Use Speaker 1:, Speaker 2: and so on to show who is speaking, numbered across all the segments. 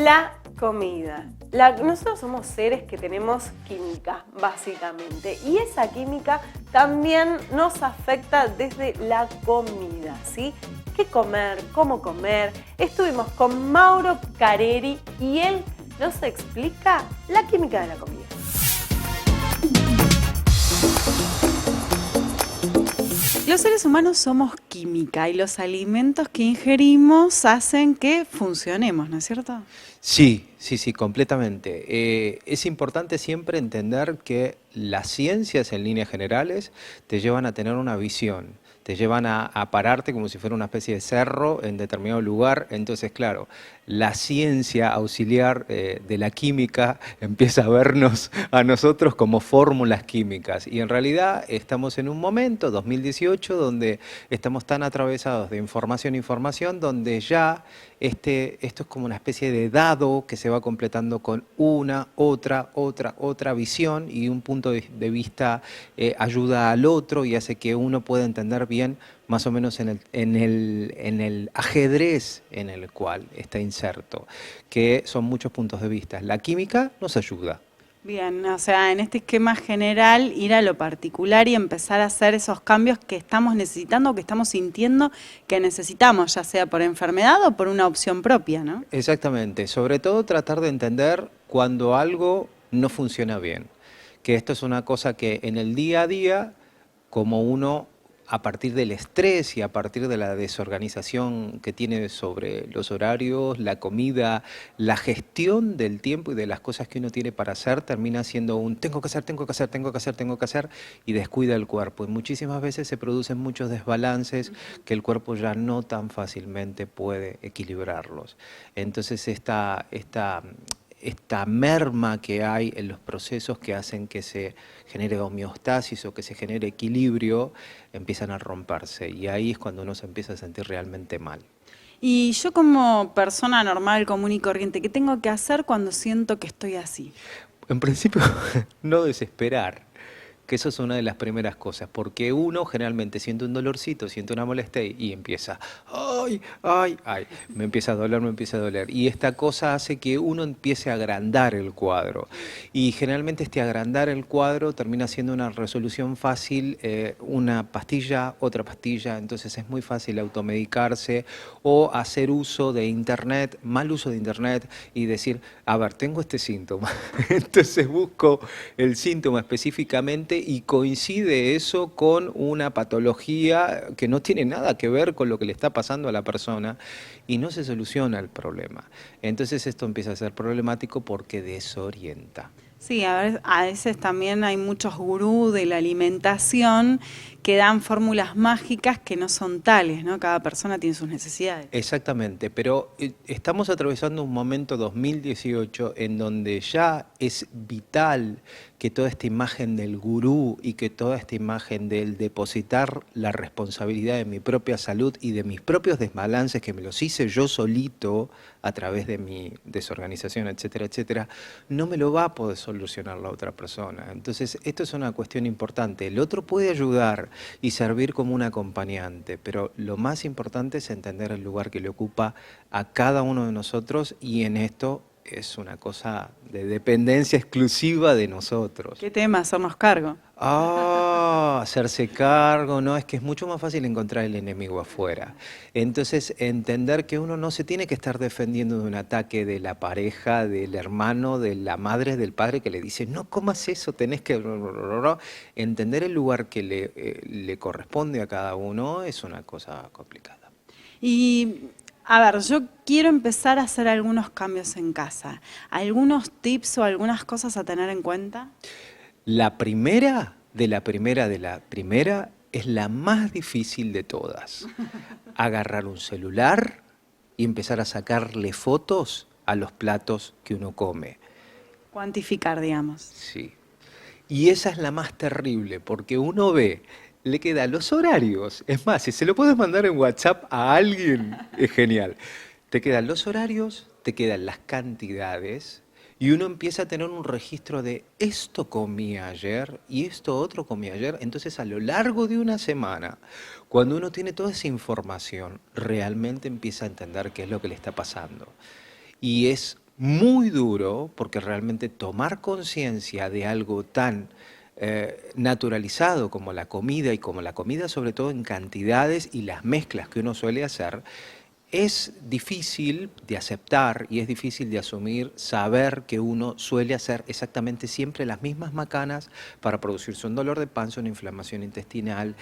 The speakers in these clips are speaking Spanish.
Speaker 1: La comida. Nosotros somos seres que tenemos química, básicamente, y esa química también nos afecta desde la comida, ¿sí? ¿Qué comer? ¿Cómo comer? Estuvimos con Mauro Careri y él nos explica la química de la comida.
Speaker 2: Los seres humanos somos química y los alimentos que ingerimos hacen que funcionemos, ¿no es cierto?
Speaker 3: Sí, completamente. Es importante siempre entender que las ciencias en líneas generales te llevan a tener una visión, te llevan a pararte como si fuera una especie de cerro en determinado lugar. Entonces, claro, la ciencia auxiliar de la química empieza a vernos a nosotros como fórmulas químicas. Y en realidad estamos en un momento, 2018, donde estamos tan atravesados de información, donde ya esto es como una especie de dado que se va completando con una, otra visión, y un punto de vista ayuda al otro y hace que uno pueda entender bien más o menos en el ajedrez en el cual está inserto, que son muchos puntos de vista. La química nos ayuda.
Speaker 2: Bien, o sea, en este esquema general, ir a lo particular y empezar a hacer esos cambios que estamos necesitando, que estamos sintiendo que necesitamos, ya sea por enfermedad o por una opción propia, ¿no?
Speaker 3: Exactamente, sobre todo tratar de entender cuando algo no funciona bien, que esto es una cosa que en el día a día, como uno a partir del estrés y a partir de la desorganización que tiene sobre los horarios, la comida, la gestión del tiempo y de las cosas que uno tiene para hacer, termina siendo un tengo que hacer y descuida el cuerpo. Y muchísimas veces se producen muchos desbalances que el cuerpo ya no tan fácilmente puede equilibrarlos. Entonces esta merma que hay en los procesos que hacen que se genere homeostasis o que se genere equilibrio, empiezan a romperse, y ahí es cuando uno se empieza a sentir realmente mal.
Speaker 2: Y yo como persona normal, común y corriente, ¿qué tengo que hacer cuando siento que estoy así?
Speaker 3: En principio, no desesperar, que eso es una de las primeras cosas, porque uno generalmente siente un dolorcito, siente una molestia y empieza, ay, me empieza a doler, y esta cosa hace que uno empiece a agrandar el cuadro, y generalmente este agrandar el cuadro termina siendo una resolución fácil, una pastilla, otra pastilla. Entonces es muy fácil automedicarse o hacer uso de internet, mal uso de internet, y decir, a ver, tengo este síntoma, entonces busco el síntoma específicamente y coincide eso con una patología que no tiene nada que ver con lo que le está pasando a la persona, y no se soluciona el problema. Entonces esto empieza a ser problemático porque desorienta.
Speaker 2: Sí, a veces también hay muchos gurús de la alimentación que dan fórmulas mágicas que no son tales, ¿no? Cada persona tiene sus necesidades.
Speaker 3: Exactamente, pero estamos atravesando un momento 2018 en donde ya es vital que toda esta imagen del gurú y que toda esta imagen del depositar la responsabilidad de mi propia salud y de mis propios desbalances, que me los hice yo solito a través de mi desorganización, etcétera, etcétera, no me lo va a poder solucionar la otra persona. Entonces, esto es una cuestión importante. El otro puede ayudar y servir como un acompañante, pero lo más importante es entender el lugar que le ocupa a cada uno de nosotros, y en esto es una cosa de dependencia exclusiva de nosotros.
Speaker 2: ¿Qué tema? Hacernos cargo.
Speaker 3: Hacerse cargo, no, es que es mucho más fácil encontrar el enemigo afuera. Entonces, entender que uno no se tiene que estar defendiendo de un ataque de la pareja, del hermano, de la madre, del padre que le dice, no comas eso, tenés que... Entender el lugar que le corresponde a cada uno es una cosa complicada.
Speaker 2: Y, a ver, yo quiero empezar a hacer algunos cambios en casa. ¿Algunos tips o algunas cosas a tener en cuenta?
Speaker 3: La primera es la más difícil de todas. Agarrar un celular y empezar a sacarle fotos a los platos que uno come.
Speaker 2: Cuantificar, digamos.
Speaker 3: Sí. Y esa es la más terrible, porque uno ve, le quedan los horarios. Es más, si se lo puedes mandar en WhatsApp a alguien, es genial. Te quedan los horarios, te quedan las cantidades, y uno empieza a tener un registro de esto comí ayer y esto otro comí ayer. Entonces, a lo largo de una semana, cuando uno tiene toda esa información, realmente empieza a entender qué es lo que le está pasando. Y es muy duro, porque realmente tomar conciencia de algo tan naturalizado como la comida, y como la comida sobre todo en cantidades y las mezclas que uno suele hacer, es difícil de aceptar y es difícil de asumir, saber que uno suele hacer exactamente siempre las mismas macanas para producirse un dolor de panza, una inflamación intestinal,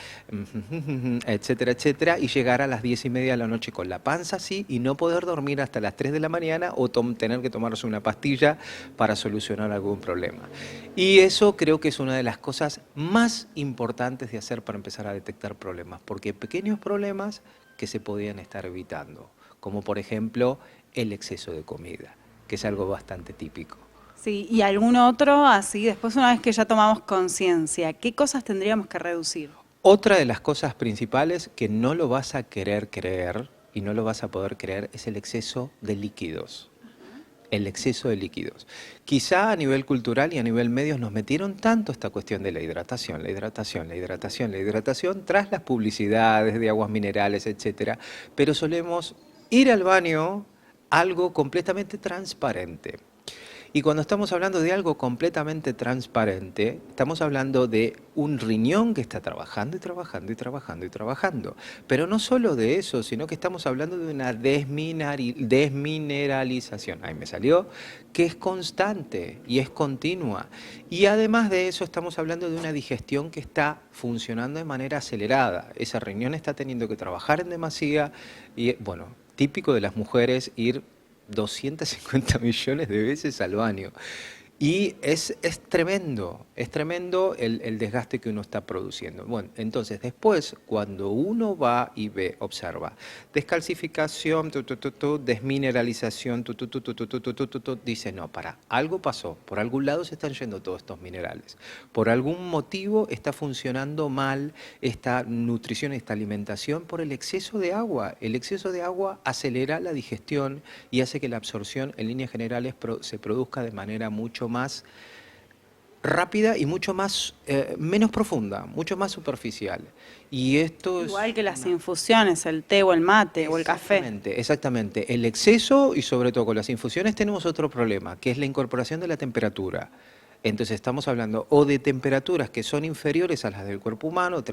Speaker 3: etcétera, etcétera, y llegar a las 10:30 de la noche con la panza así y no poder dormir hasta las 3 de la mañana o tener que tomarse una pastilla para solucionar algún problema. Y eso creo que es una de las cosas más importantes de hacer para empezar a detectar problemas, porque pequeños problemas que se podían estar evitando, como por ejemplo el exceso de comida, que es algo bastante típico.
Speaker 2: Sí, y algún otro así, después una vez que ya tomamos conciencia, ¿qué cosas tendríamos que reducir?
Speaker 3: Otra de las cosas principales que no lo vas a querer creer y no lo vas a poder creer es el exceso de líquidos. El exceso de líquidos. Quizá a nivel cultural y a nivel medios nos metieron tanto esta cuestión de la hidratación, la hidratación, la hidratación, la hidratación, tras las publicidades de aguas minerales, etcétera, pero solemos ir al baño algo completamente transparente. Y cuando estamos hablando de algo completamente transparente, estamos hablando de un riñón que está trabajando y trabajando y trabajando y trabajando. Pero no solo de eso, sino que estamos hablando de una desmineralización, ahí me salió, que es constante y es continua. Y además de eso estamos hablando de una digestión que está funcionando de manera acelerada. Ese riñón está teniendo que trabajar en demasía y, bueno, típico de las mujeres ir 250 millones de veces al baño. Y es tremendo el desgaste que uno está produciendo. Bueno, entonces después, cuando uno va y ve, observa, descalcificación, desmineralización, dice, no, algo pasó, por algún lado se están yendo todos estos minerales, por algún motivo está funcionando mal esta nutrición, esta alimentación, por el exceso de agua. El exceso de agua acelera la digestión y hace que la absorción, en líneas generales, se produzca de manera mucho más rápida y mucho más menos profunda, mucho más superficial. Y esto
Speaker 2: Igual que las infusiones, el té o el mate o el café.
Speaker 3: Exactamente, exactamente. El exceso y sobre todo con las infusiones tenemos otro problema, que es la incorporación de la temperatura. Entonces estamos hablando o de temperaturas que son inferiores a las del cuerpo humano,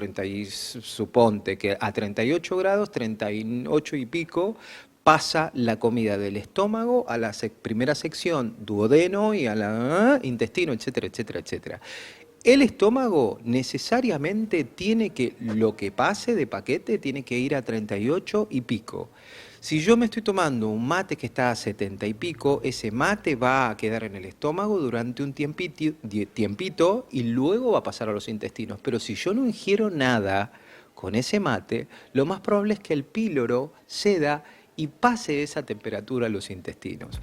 Speaker 3: suponte que a 38 grados, 38 y pico, pasa la comida del estómago a la primera sección duodeno y a la intestino, etcétera, etcétera, etcétera. El estómago necesariamente tiene que, lo que pase de paquete, tiene que ir a 38 y pico. Si yo me estoy tomando un mate que está a 70 y pico, ese mate va a quedar en el estómago durante un tiempito y luego va a pasar a los intestinos. Pero si yo no ingiero nada con ese mate, lo más probable es que el píloro ceda y pase esa temperatura a los intestinos.